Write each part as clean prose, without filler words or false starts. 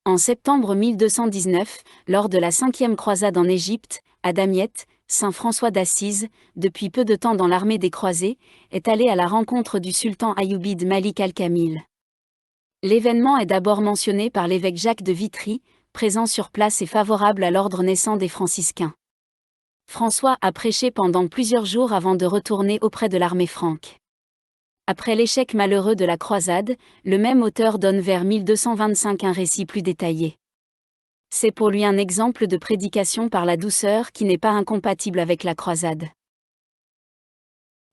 En septembre 1219, lors de la 5e croisade en Égypte, à Damiette, saint François d'Assise, depuis peu de temps dans l'armée des croisés, est allé à la rencontre du sultan ayoubide Malik al-Kamil. L'événement est d'abord mentionné par l'évêque Jacques de Vitry, présent sur place et favorable à l'ordre naissant des franciscains. François a prêché pendant plusieurs jours avant de retourner auprès de l'armée franque. Après l'échec malheureux de la croisade, le même auteur donne vers 1225 un récit plus détaillé. C'est pour lui un exemple de prédication par la douceur qui n'est pas incompatible avec la croisade.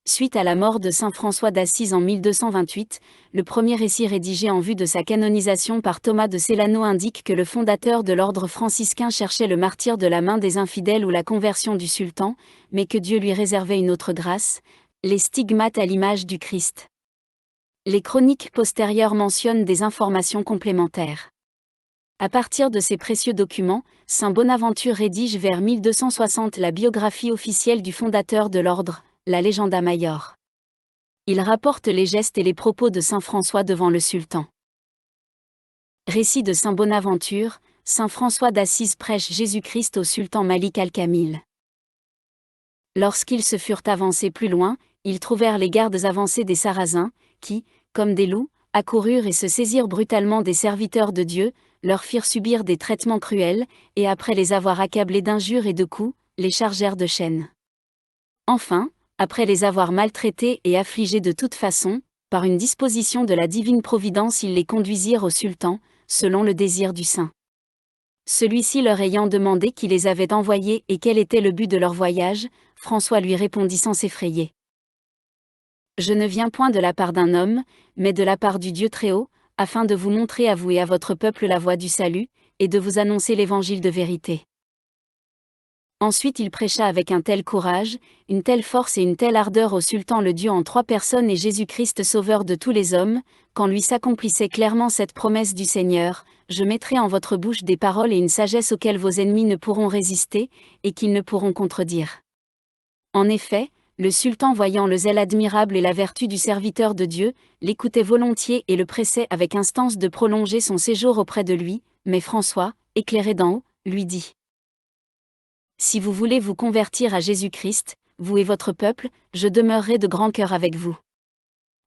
Suite à la mort de saint François d'Assise en 1228, le premier récit rédigé en vue de sa canonisation par Thomas de Celano indique que le fondateur de l'ordre franciscain cherchait le martyre de la main des infidèles ou la conversion du sultan, mais que Dieu lui réservait une autre grâce, les stigmates à l'image du Christ. Les chroniques postérieures mentionnent des informations complémentaires. À partir de ces précieux documents, saint Bonaventure rédige vers 1260 la biographie officielle du fondateur de l'ordre, la Legenda Maior. Il rapporte les gestes et les propos de saint François devant le sultan. Récit de saint Bonaventure, saint François d'Assise prêche Jésus-Christ au sultan Malik al-Kamil. Lorsqu'ils se furent avancés plus loin, ils trouvèrent les gardes avancés des Sarrasins, qui, comme des loups, accoururent et se saisirent brutalement des serviteurs de Dieu, leur firent subir des traitements cruels, et après les avoir accablés d'injures et de coups, les chargèrent de chaînes. Enfin, après les avoir maltraités et affligés de toute façon, par une disposition de la divine providence ils les conduisirent au sultan, selon le désir du saint. Celui-ci leur ayant demandé qui les avait envoyés et quel était le but de leur voyage, François lui répondit sans s'effrayer. Je ne viens point de la part d'un homme, mais de la part du Dieu Très-Haut, afin de vous montrer à vous et à votre peuple la voie du salut, et de vous annoncer l'évangile de vérité. Ensuite il prêcha avec un tel courage, une telle force et une telle ardeur au sultan le Dieu en 3 personnes et Jésus-Christ sauveur de tous les hommes, qu'en lui s'accomplissait clairement cette promesse du Seigneur, je mettrai en votre bouche des paroles et une sagesse auxquelles vos ennemis ne pourront résister, et qu'ils ne pourront contredire. En effet, le sultan voyant le zèle admirable et la vertu du serviteur de Dieu, l'écoutait volontiers et le pressait avec instance de prolonger son séjour auprès de lui, mais François, éclairé d'en haut, lui dit : si vous voulez vous convertir à Jésus-Christ, vous et votre peuple, je demeurerai de grand cœur avec vous.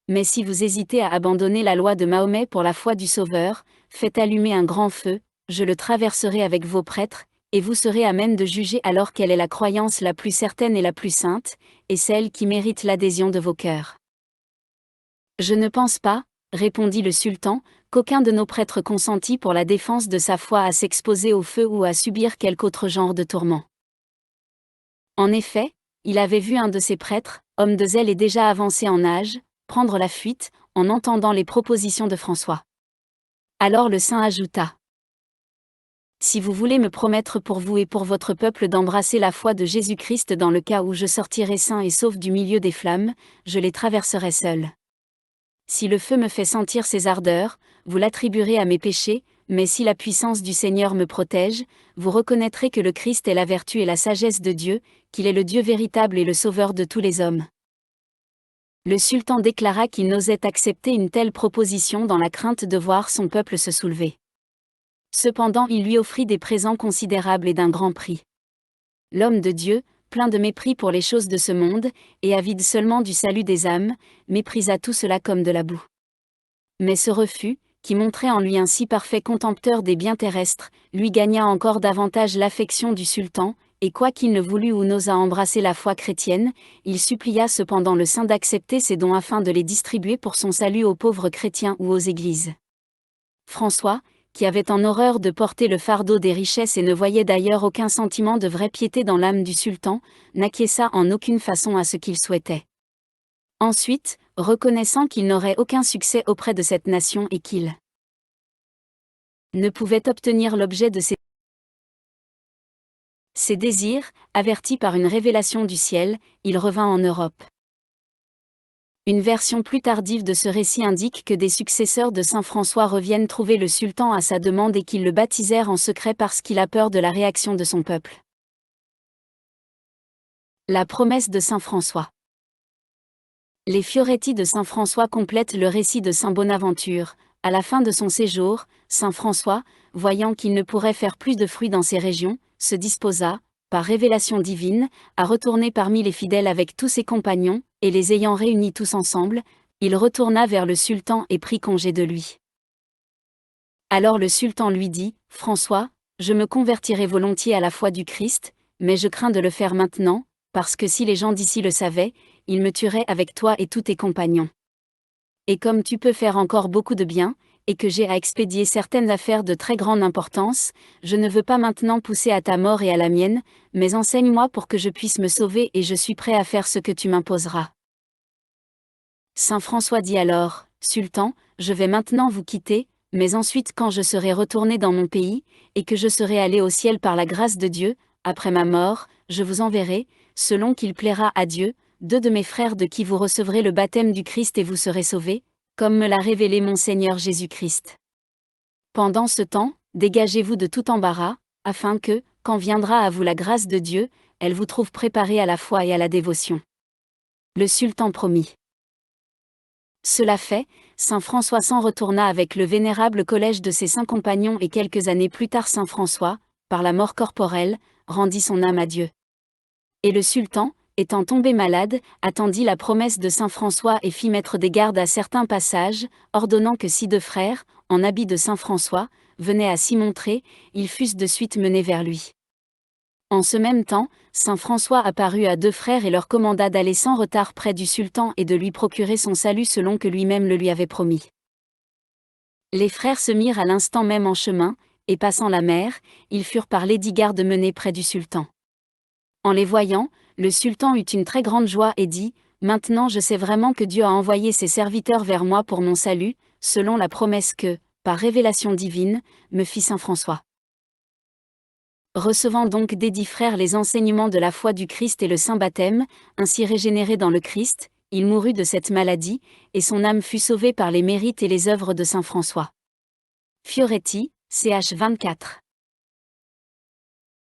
Mais si vous hésitez à abandonner la loi de Mahomet pour la foi du Sauveur, faites allumer un grand feu, je le traverserai avec vos prêtres, et vous serez à même de juger alors quelle est la croyance la plus certaine et la plus sainte, et celle qui mérite l'adhésion de vos cœurs. Je ne pense pas, répondit le sultan, qu'aucun de nos prêtres consentit pour la défense de sa foi à s'exposer au feu ou à subir quelque autre genre de tourment. En effet, il avait vu un de ses prêtres, homme de zèle et déjà avancé en âge, prendre la fuite, en entendant les propositions de François. Alors le saint ajouta : si vous voulez me promettre pour vous et pour votre peuple d'embrasser la foi de Jésus-Christ dans le cas où je sortirai sain et sauf du milieu des flammes, je les traverserai seul. Si le feu me fait sentir ses ardeurs, vous l'attribuerez à mes péchés, mais si la puissance du Seigneur me protège, vous reconnaîtrez que le Christ est la vertu et la sagesse de Dieu, qu'il est le Dieu véritable et le Sauveur de tous les hommes. Le sultan déclara qu'il n'osait accepter une telle proposition dans la crainte de voir son peuple se soulever. Cependant il lui offrit des présents considérables et d'un grand prix. L'homme de Dieu, plein de mépris pour les choses de ce monde, et avide seulement du salut des âmes, méprisa tout cela comme de la boue. Mais ce refus, qui montrait en lui un si parfait contempteur des biens terrestres, lui gagna encore davantage l'affection du sultan, et quoiqu'il ne voulût ou n'osât embrasser la foi chrétienne, il supplia cependant le saint d'accepter ses dons afin de les distribuer pour son salut aux pauvres chrétiens ou aux églises. François, qui avait en horreur de porter le fardeau des richesses et ne voyait d'ailleurs aucun sentiment de vraie piété dans l'âme du sultan, n'acquiesça en aucune façon à ce qu'il souhaitait. Ensuite, reconnaissant qu'il n'aurait aucun succès auprès de cette nation et qu'il ne pouvait obtenir l'objet de ses désirs, averti par une révélation du ciel, il revint en Europe. Une version plus tardive de ce récit indique que des successeurs de saint François reviennent trouver le sultan à sa demande et qu'ils le baptisèrent en secret parce qu'il a peur de la réaction de son peuple. La promesse de saint François. Les Fioretti de saint François complètent le récit de saint Bonaventure, À la fin de son séjour, saint François, voyant qu'il ne pourrait faire plus de fruit dans ces régions, se disposa, par révélation divine, à retourner parmi les fidèles avec tous ses compagnons, et les ayant réunis tous ensemble, il retourna vers le sultan et prit congé de lui. Alors le sultan lui dit, « François, je me convertirai volontiers à la foi du Christ, mais je crains de le faire maintenant, parce que si les gens d'ici le savaient, ils me tueraient avec toi et tous tes compagnons. Et comme tu peux faire encore beaucoup de bien, et que j'ai à expédier certaines affaires de très grande importance, je ne veux pas maintenant pousser à ta mort et à la mienne, mais enseigne-moi pour que je puisse me sauver et je suis prêt à faire ce que tu m'imposeras. » Saint François dit alors, « Sultan, je vais maintenant vous quitter, mais ensuite quand je serai retourné dans mon pays, et que je serai allé au ciel par la grâce de Dieu, après ma mort, je vous enverrai, selon qu'il plaira à Dieu, 2 de mes frères de qui vous recevrez le baptême du Christ et vous serez sauvés, comme me l'a révélé mon Seigneur Jésus-Christ. Pendant ce temps, dégagez-vous de tout embarras, afin que, quand viendra à vous la grâce de Dieu, elle vous trouve préparés à la foi et à la dévotion. » Le sultan promit. Cela fait, saint François s'en retourna avec le vénérable collège de ses 5 compagnons et quelques années plus tard saint François, par la mort corporelle, rendit son âme à Dieu. Et le sultan, étant tombé malade, attendit la promesse de saint François et fit mettre des gardes à certains passages, ordonnant que si 2 frères, en habit de saint François, venaient à s'y montrer, ils fussent de suite menés vers lui. En ce même temps, saint François apparut à 2 frères et leur commanda d'aller sans retard près du sultan et de lui procurer son salut selon que lui-même le lui avait promis. Les frères se mirent à l'instant même en chemin, et passant la mer, ils furent par les 10 gardes menés près du sultan. En les voyant, le sultan eut une très grande joie et dit, « Maintenant je sais vraiment que Dieu a envoyé ses serviteurs vers moi pour mon salut, selon la promesse que, par révélation divine, me fit saint François. » Recevant donc des 10 frères les enseignements de la foi du Christ et le saint baptême, ainsi régénéré dans le Christ, il mourut de cette maladie, et son âme fut sauvée par les mérites et les œuvres de saint François. Fioretti, ch. 24.